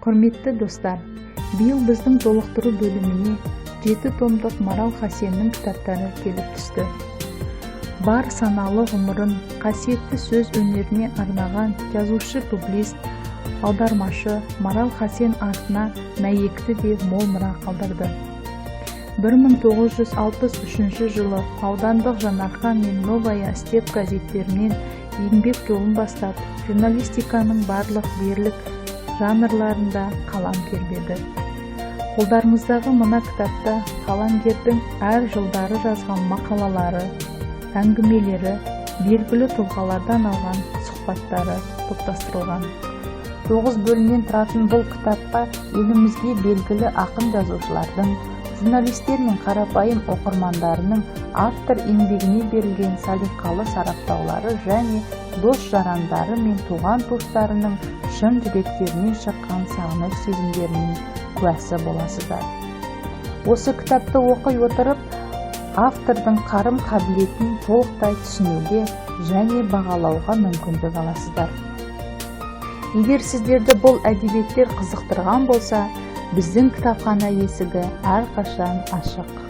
Құрметті достар, биыл біздің толықтыру бөліміне 7 томдық Марал Хасеннің кітаптары келіп түсті. Бар саналы ғұмырын қасиетті сөз өнеріне арнаған жазушы-публицист, аудармашы Марал Хасен артына мәйекті де мол мұра қалдырды. 1963 жылы аудандық Жанархан мен Новая Степ газеттерінен еңбек жолын бастап, журналистиканың барлық дерлік жанрларында қалам тербеді. Қолдарыңыздағы мына кітапта қаламгердің әр жылдары жазған мақалалары, әңгімелері, белгілі тұлғалардан алған сұхбаттары топтастырылған. 9 бөлімнен тұратын бұл кітапқа елімізге белгілі ақын жазушылардың, журналистер мен қарапайым оқырмандарының автор еңбегіне берілген салиқалы сараптаулары және дос-жарандары мен туған-туыстарының шын жүректерінен шыққан сағыныш сезімдерінің куәсі боласыздар. Осы кітапты оқи отырып, автордың қарым-қабілетін толықтай түсінуге және бағалауға мүмкіндік аласыздар. Егер сіздерді бұл әдебиеттер қызықтырған болса, біздің кітапхана есігі әрқашан ашық.